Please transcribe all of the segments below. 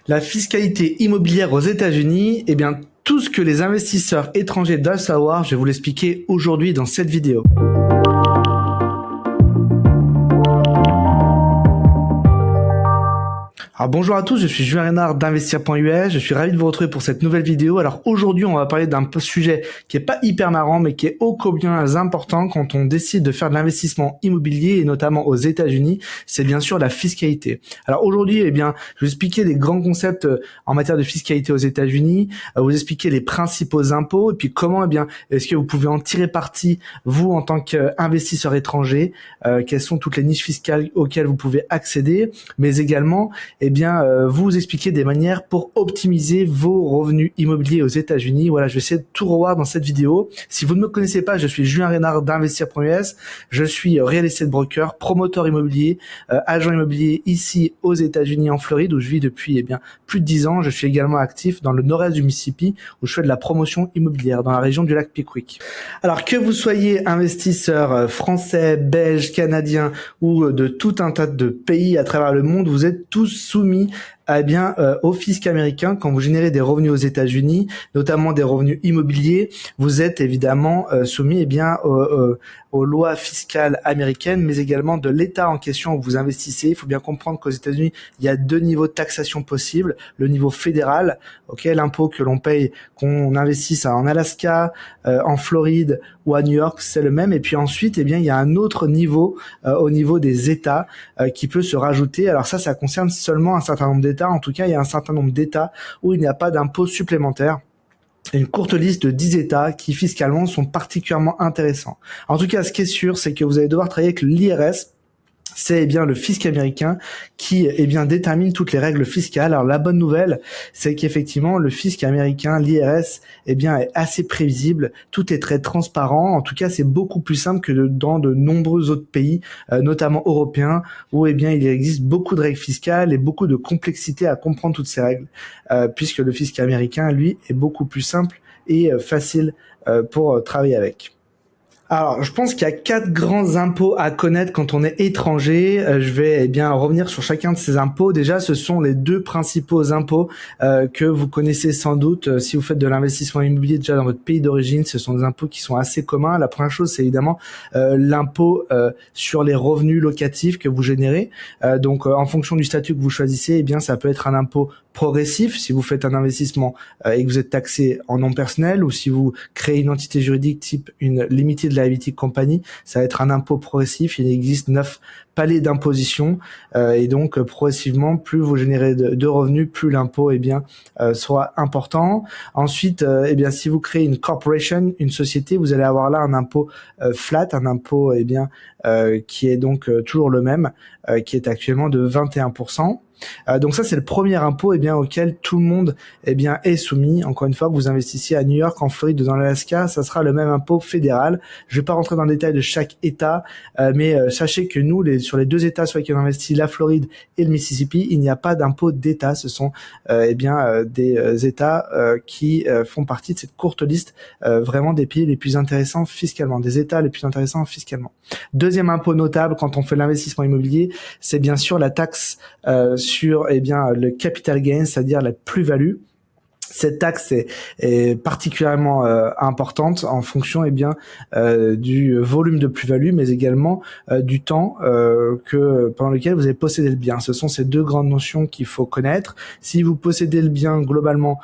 La fiscalité immobilière aux États-Unis, eh bien, tout ce que les investisseurs étrangers doivent savoir, je vais vous l'expliquer aujourd'hui dans cette vidéo. Alors bonjour à tous, je suis Julien Reynard d'Investir.us, je suis ravi de vous retrouver pour cette nouvelle vidéo. Alors aujourd'hui on va parler d'un sujet qui est pas hyper marrant mais qui est ô combien important quand on décide de faire de l'investissement immobilier et notamment aux États-Unis, c'est bien sûr la fiscalité. Alors aujourd'hui je vais vous expliquer les grands concepts en matière de fiscalité aux États-Unis, vous expliquer les principaux impôts et puis comment est-ce que vous pouvez en tirer parti vous en tant qu'investisseur étranger, quelles sont toutes les niches fiscales auxquelles vous pouvez accéder, mais également vous expliquer des manières pour optimiser vos revenus immobiliers aux États-Unis. Voilà, je vais essayer de tout revoir dans cette vidéo. Si vous ne me connaissez pas, je suis Julien Reynard d'Investir.us. Je suis real estate broker, promoteur immobilier, agent immobilier ici aux États-Unis en Floride où je vis depuis plus de 10 ans. Je suis également actif dans le nord-est du Mississippi où je fais de la promotion immobilière dans la région du lac Pickwick. Alors que vous soyez investisseur français, belge, canadien ou de tout un tas de pays à travers le monde, vous êtes tous soumis au fisc américain. Quand vous générez des revenus aux États-Unis, notamment des revenus immobiliers, vous êtes évidemment soumis aux lois fiscales américaines, mais également de l'État en question où vous investissez. Il faut bien comprendre qu'aux États-Unis, il y a deux niveaux de taxation possibles. Le niveau fédéral, l'impôt que l'on paye, qu'on investisse en Alaska, en Floride ou à New York, c'est le même. Et puis ensuite, il y a un autre niveau au niveau des États qui peut se rajouter. Alors ça concerne seulement un certain nombre d'États. En tout cas, il y a un certain nombre d'États où il n'y a pas d'impôt supplémentaire. Une courte liste de 10 États qui fiscalement sont particulièrement intéressants. En tout cas, ce qui est sûr, c'est que vous allez devoir travailler avec l'IRS. C'est le fisc américain qui détermine toutes les règles fiscales. Alors la bonne nouvelle, c'est qu'effectivement le fisc américain, l'IRS, est assez prévisible. Tout est très transparent. En tout cas, c'est beaucoup plus simple que dans de nombreux autres pays, notamment européens, où il existe beaucoup de règles fiscales et beaucoup de complexité à comprendre toutes ces règles, puisque le fisc américain, lui, est beaucoup plus simple et facile pour travailler avec. Alors, je pense qu'il y a 4 grands impôts à connaître quand on est étranger. Je vais revenir sur chacun de ces impôts. Déjà, ce sont les 2 principaux impôts que vous connaissez sans doute si vous faites de l'investissement immobilier déjà dans votre pays d'origine. Ce sont des impôts qui sont assez communs. La première chose, c'est évidemment l'impôt sur les revenus locatifs que vous générez. Donc, en fonction du statut que vous choisissez, ça peut être un impôt progressif si vous faites un investissement et que vous êtes taxé en nom personnel, ou si vous créez une entité juridique type une limited liability company, ça va être un impôt progressif. Il existe 9 paliers d'imposition et donc progressivement, plus vous générez de revenus, plus l'impôt sera important. Ensuite, si vous créez une corporation, une société, vous allez avoir là un impôt flat, un impôt qui est donc toujours le même, qui est actuellement de 21%. Donc ça, c'est le premier impôt auquel tout le monde est soumis. Encore une fois, que vous investissiez à New York, en Floride ou dans l'Alaska, ça sera le même impôt fédéral. Je vais pas rentrer dans le détail de chaque État, mais sachez que nous, sur les 2 États sur lesquels on investit, la Floride et le Mississippi, il n'y a pas d'impôt d'État. Ce sont des États qui font partie de cette courte liste vraiment des pays les plus intéressants fiscalement, des États les plus intéressants fiscalement. Deuxième impôt notable quand on fait l'investissement immobilier, c'est bien sûr la taxe sur le capital gain, c'est-à-dire la plus-value. Cette taxe est particulièrement importante en fonction du volume de plus-value, mais également du temps pendant lequel vous avez possédé le bien. Ce sont ces 2 grandes notions qu'il faut connaître. Si vous possédez le bien globalement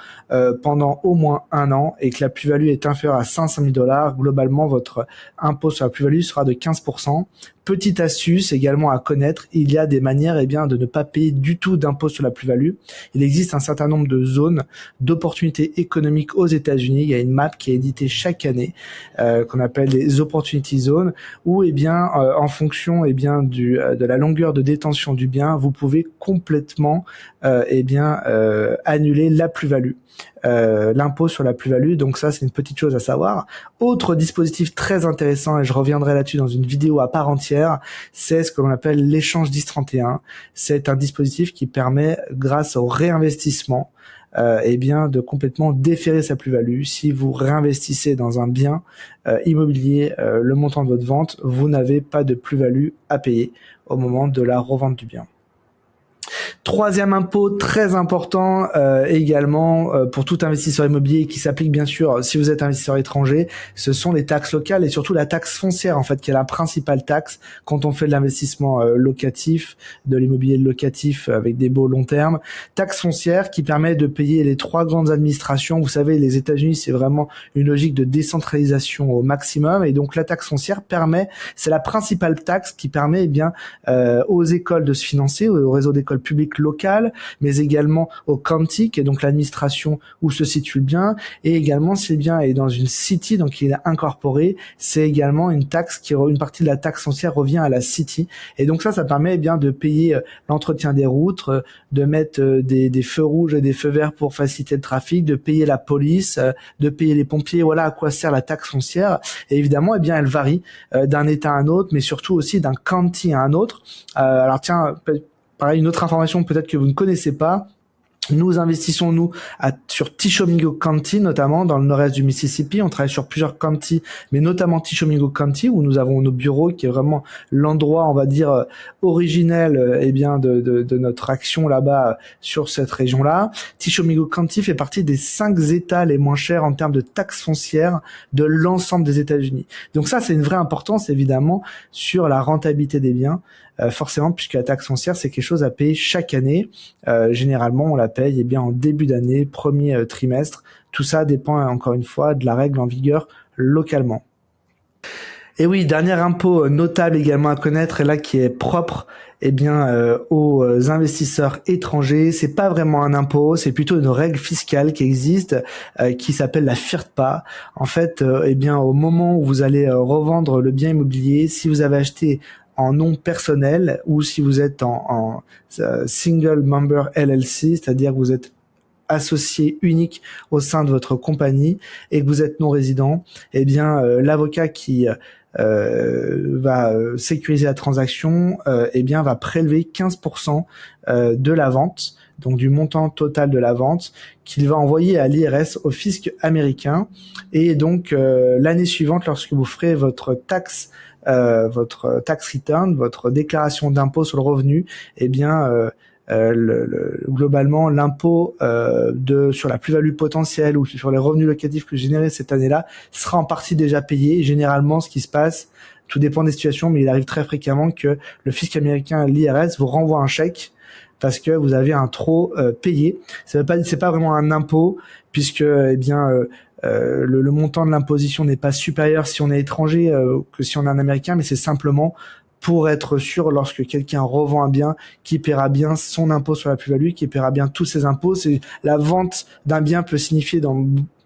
pendant au moins 1 an et que la plus-value est inférieure à $500 000, globalement votre impôt sur la plus-value sera de 15%. Petite astuce également à connaître, il y a des manières de ne pas payer du tout d'impôt sur la plus-value. Il existe un certain nombre de zones d'opportunités économiques aux États-Unis. Il y a une map qui est éditée chaque année qu'on appelle les Opportunity Zones, où en fonction de la longueur de détention du bien, vous pouvez complètement annuler la plus-value. L'impôt sur la plus-value, donc ça c'est une petite chose à savoir. Autre dispositif très intéressant, et je reviendrai là-dessus dans une vidéo à part entière, c'est ce que l'on appelle l'échange 1031. C'est un dispositif qui permet, grâce au réinvestissement, de complètement déférer sa plus-value. Si vous réinvestissez dans un bien immobilier, le montant de votre vente, vous n'avez pas de plus-value à payer au moment de la revente du bien. Troisième impôt très important également pour tout investisseur immobilier qui s'applique bien sûr si vous êtes investisseur étranger, ce sont les taxes locales et surtout la taxe foncière en fait qui est la principale taxe quand on fait de l'investissement locatif, de l'immobilier locatif avec des baux long terme. Taxe foncière qui permet de payer les trois grandes administrations. Vous savez, les États-Unis, c'est vraiment une logique de décentralisation au maximum et donc la taxe foncière c'est la principale taxe qui permet aux écoles de se financer, au réseau d'écoles publiques locales, mais également au county, qui est donc l'administration où se situe le bien, et également si le bien est dans une city, donc il est incorporé, c'est également une partie de la taxe foncière revient à la city, et donc ça permet de payer l'entretien des routes, de mettre des feux rouges et des feux verts pour faciliter le trafic, de payer la police, de payer les pompiers. Voilà à quoi sert la taxe foncière. Et évidemment, elle varie d'un État à un autre, mais surtout aussi d'un county à un autre. Alors tiens, pareil, une autre information peut-être que vous ne connaissez pas. Nous investissons, sur Tishomingo County, notamment dans le nord-est du Mississippi. On travaille sur plusieurs counties, mais notamment Tishomingo County, où nous avons nos bureaux, qui est vraiment l'endroit, on va dire, originel, de notre action là-bas, sur cette région-là. Tishomingo County fait partie des 5 États les moins chers en termes de taxes foncières de l'ensemble des États-Unis. Donc ça, c'est une vraie importance, évidemment, sur la rentabilité des biens. Forcément, puisque la taxe foncière, c'est quelque chose à payer chaque année. Généralement, on la paye en début d'année, premier trimestre. Tout ça dépend, encore une fois, de la règle en vigueur localement. Et oui, dernier impôt notable également à connaître, et là qui est propre aux investisseurs étrangers, c'est pas vraiment un impôt, c'est plutôt une règle fiscale qui existe, qui s'appelle la FIRPA. En fait, au moment où vous allez revendre le bien immobilier, si vous avez acheté en nom personnel ou si vous êtes en single member LLC, c'est-à-dire que vous êtes associé unique au sein de votre compagnie et que vous êtes non résident, l'avocat qui va sécuriser la transaction va prélever 15% de la vente, donc du montant total de la vente, qu'il va envoyer à l'IRS, au fisc américain, et donc l'année suivante, lorsque vous ferez votre tax return, votre déclaration d'impôt sur le revenu, globalement l'impôt sur la plus-value potentielle ou sur les revenus locatifs que générez cette année-là sera en partie déjà payé. Généralement, ce qui se passe, tout dépend des situations, mais il arrive très fréquemment que le fisc américain, l'IRS, vous renvoie un chèque parce que vous avez un trop payé. C'est pas vraiment un impôt, puisque le montant de l'imposition n'est pas supérieur si on est étranger que si on est un Américain, mais c'est simplement pour être sûr, lorsque quelqu'un revend un bien, qui paiera bien son impôt sur la plus-value, qui paiera bien tous ses impôts. C'est la vente d'un bien peut signifier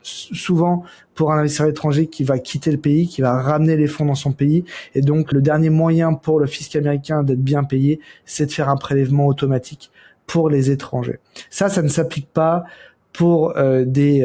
souvent pour un investisseur étranger qui va quitter le pays, qui va ramener les fonds dans son pays, et donc le dernier moyen pour le fisc américain d'être bien payé, c'est de faire un prélèvement automatique pour les étrangers. Ça ne s'applique pas pour des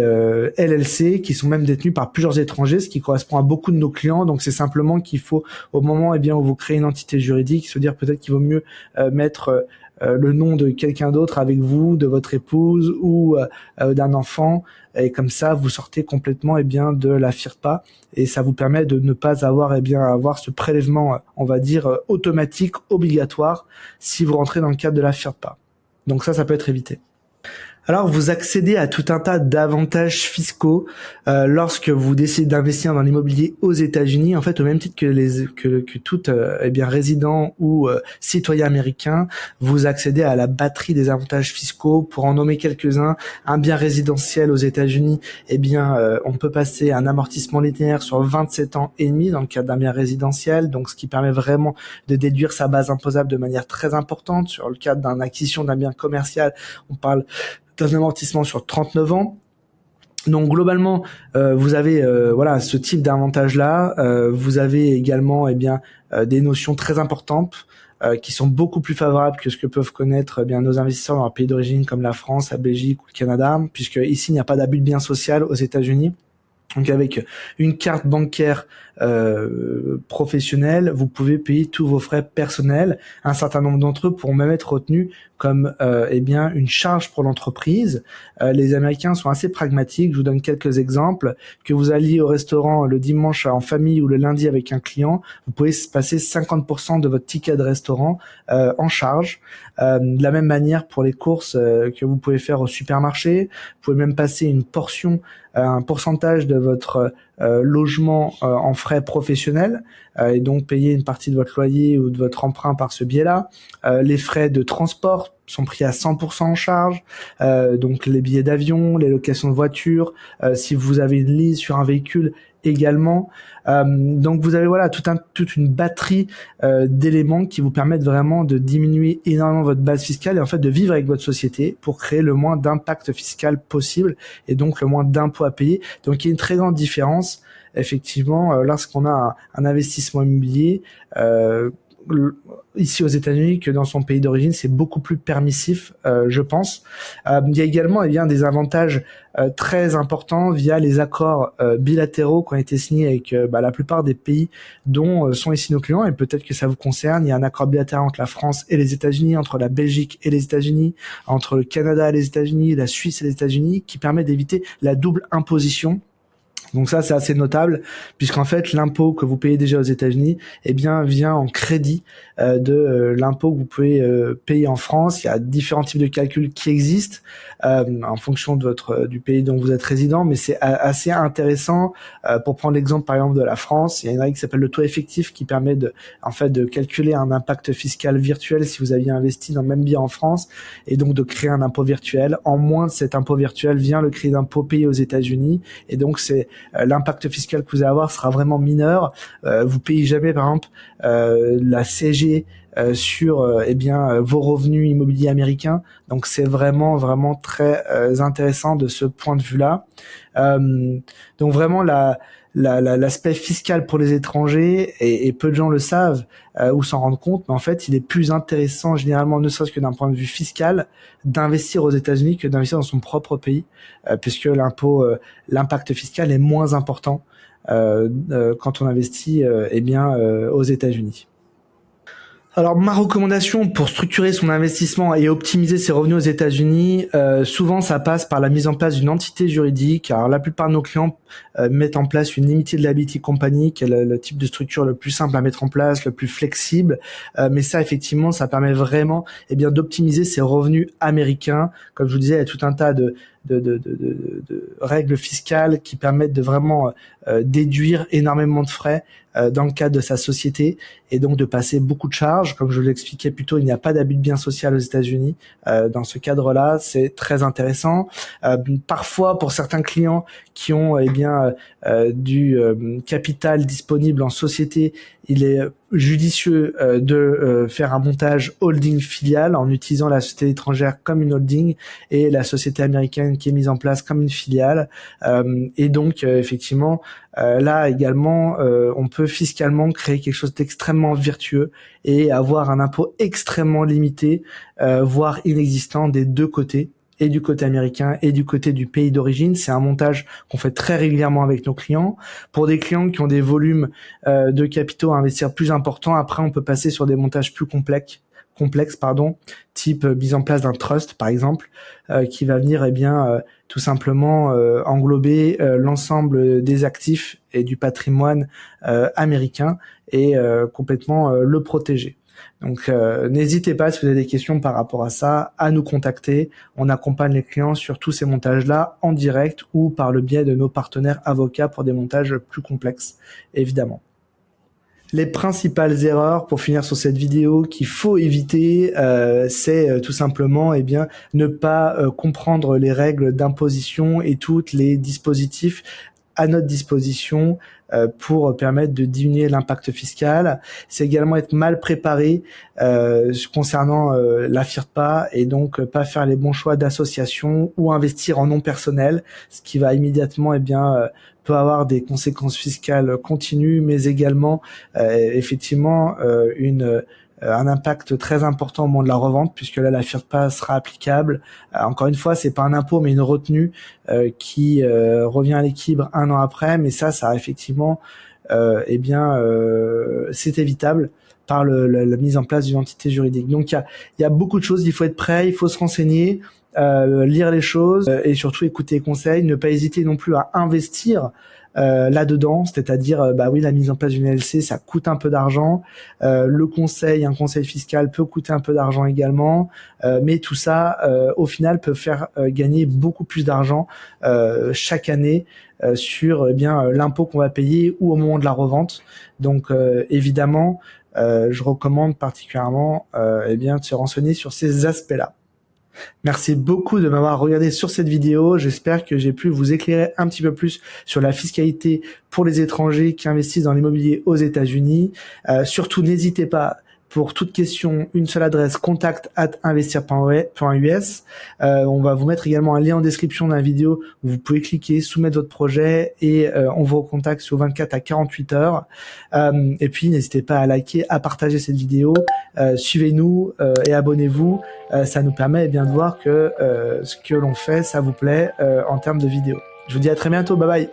LLC qui sont même détenus par plusieurs étrangers, ce qui correspond à beaucoup de nos clients. Donc c'est simplement qu'il faut, au moment où vous créez une entité juridique, se dire peut-être qu'il vaut mieux mettre le nom de quelqu'un d'autre avec vous, de votre épouse ou d'un enfant, et comme ça vous sortez complètement de la FIRPA, et ça vous permet de ne pas avoir ce prélèvement on va dire automatique obligatoire si vous rentrez dans le cadre de la FIRPA. Donc ça peut être évité. Alors, vous accédez à tout un tas d'avantages fiscaux lorsque vous décidez d'investir dans l'immobilier aux États-Unis. En fait, au même titre que tout résident ou citoyen américain, vous accédez à la batterie des avantages fiscaux. Pour en nommer quelques-uns, un bien résidentiel aux États-Unis, on peut passer un amortissement linéaire sur 27 ans et demi dans le cadre d'un bien résidentiel, donc ce qui permet vraiment de déduire sa base imposable de manière très importante. Sur le cadre d'une acquisition d'un bien commercial, on parle d'un amortissement sur 39 ans. Donc globalement, vous avez ce type d'avantage-là. Vous avez également des notions très importantes qui sont beaucoup plus favorables que ce que peuvent connaître nos investisseurs dans leur pays d'origine comme la France, la Belgique ou le Canada, puisque ici il n'y a pas d'abus de bien social aux États-Unis. Donc avec une carte bancaire professionnelle, vous pouvez payer tous vos frais personnels. Un certain nombre d'entre eux pourront même être retenus comme une charge pour l'entreprise. Les Américains sont assez pragmatiques. Je vous donne quelques exemples. Que vous alliez au restaurant le dimanche en famille ou le lundi avec un client, vous pouvez passer 50% de votre ticket de restaurant en charge. De la même manière pour les courses que vous pouvez faire au supermarché, vous pouvez même passer une portion, un pourcentage de votre logement en frais professionnels et donc payer une partie de votre loyer ou de votre emprunt par ce biais-là. Les frais de transport sont pris à 100% en charge, donc les billets d'avion, les locations de voiture, si vous avez une lease sur un véhicule également. Donc vous avez toute une batterie d'éléments qui vous permettent vraiment de diminuer énormément votre base fiscale et en fait de vivre avec votre société pour créer le moins d'impact fiscal possible et donc le moins d'impôts à payer. Donc il y a une très grande différence effectivement lorsqu'on a un investissement immobilier ici aux États-Unis que dans son pays d'origine. C'est beaucoup plus permissif, je pense. Il y a également des avantages très importants via les accords bilatéraux qui ont été signés avec la plupart des pays dont sont ici nos clients, et peut-être que ça vous concerne. Il y a un accord bilatéral entre la France et les États-Unis, entre la Belgique et les États-Unis, entre le Canada et les États-Unis, la Suisse et les États-Unis, qui permet d'éviter la double imposition. Donc ça, c'est assez notable, puisqu'en fait, l'impôt que vous payez déjà aux États-Unis, vient en crédit de l'impôt que vous pouvez payer en France. Il y a différents types de calculs qui existent en fonction de du pays dont vous êtes résident, mais c'est assez intéressant. Pour prendre l'exemple, par exemple, de la France, il y a une règle qui s'appelle le taux effectif qui permet de calculer un impact fiscal virtuel si vous aviez investi dans le même bien en France, et donc de créer un impôt virtuel. En moins de cet impôt virtuel vient le crédit d'impôt payé aux États-Unis, et donc l'impact fiscal que vous allez avoir sera vraiment mineur. Vous payez jamais, par exemple, la CSG sur vos revenus immobiliers américains. Donc c'est vraiment très intéressant de ce point de vue-là. Donc vraiment l'aspect fiscal pour les étrangers, et peu de gens le savent ou s'en rendent compte, mais en fait il est plus intéressant généralement, ne serait-ce que d'un point de vue fiscal, d'investir aux États-Unis que d'investir dans son propre pays, puisque l'impact fiscal est moins important quand on investit aux États-Unis. Alors ma recommandation pour structurer son investissement et optimiser ses revenus aux États-Unis, souvent ça passe par la mise en place d'une entité juridique. Alors la plupart de nos clients mettent en place une limited liability company, qui est le type de structure le plus simple à mettre en place, le plus flexible. Mais ça, effectivement, ça permet vraiment d'optimiser ses revenus américains. Comme je vous disais, il y a tout un tas de règles fiscales qui permettent de vraiment déduire énormément de frais dans le cadre de sa société, et donc de passer beaucoup de charges. Comme je l'expliquais plus tôt, il n'y a pas d'abus de bien social aux États-Unis. Dans ce cadre-là, c'est très intéressant. Parfois, pour certains clients qui ont du capital disponible en société, il est judicieux de faire un montage holding filiale en utilisant la société étrangère comme une holding et la société américaine qui est mise en place comme une filiale. Et donc effectivement, là également, on peut fiscalement créer quelque chose d'extrêmement vertueux et avoir un impôt extrêmement limité, voire inexistant des deux côtés, et du côté américain et du côté du pays d'origine. C'est un montage qu'on fait très régulièrement avec nos clients. Pour des clients qui ont des volumes de capitaux à investir plus importants, après on peut passer sur des montages plus complexes, type mise en place d'un trust par exemple, qui va venir tout simplement englober l'ensemble des actifs et du patrimoine américain et complètement le protéger. Donc n'hésitez pas, si vous avez des questions par rapport à ça, à nous contacter. On accompagne les clients sur tous ces montages-là en direct ou par le biais de nos partenaires avocats pour des montages plus complexes, évidemment. Les principales erreurs, pour finir sur cette vidéo, qu'il faut éviter, c'est tout simplement ne pas comprendre les règles d'imposition et tous les dispositifs à notre disposition pour permettre de diminuer l'impact fiscal. C'est également être mal préparé concernant la FIRPA, et donc pas faire les bons choix d'association ou investir en nom personnel, ce qui va immédiatement peut avoir des conséquences fiscales continues, mais également effectivement une un impact très important au moment de la revente, puisque là la FIRPA sera applicable. Encore une fois, c'est pas un impôt mais une retenue qui revient à l'équilibre 1 an après, mais ça effectivement c'est évitable par la mise en place d'une entité juridique. Donc il y a beaucoup de choses, il faut être prêt, il faut se renseigner, lire les choses et surtout écouter les conseils, ne pas hésiter non plus à investir là-dedans, c'est-à-dire oui, la mise en place d'une LLC ça coûte un peu d'argent, un conseil fiscal peut coûter un peu d'argent également, mais tout ça au final peut faire gagner beaucoup plus d'argent chaque année sur l'impôt qu'on va payer ou au moment de la revente. Donc évidemment je recommande particulièrement de se renseigner sur ces aspects-là. Merci beaucoup de m'avoir regardé sur cette vidéo. J'espère que j'ai pu vous éclairer un petit peu plus sur la fiscalité pour les étrangers qui investissent dans l'immobilier aux États-Unis. Surtout, n'hésitez pas. Pour toute question, une seule adresse, contact@investir.us. On va vous mettre également un lien en description de la vidéo où vous pouvez cliquer, soumettre votre projet et on vous recontacte sur 24 à 48 heures. Et puis, n'hésitez pas à liker, à partager cette vidéo. Suivez-nous et abonnez-vous. Ça nous permet de voir que ce que l'on fait, ça vous plaît en termes de vidéos. Je vous dis à très bientôt. Bye bye.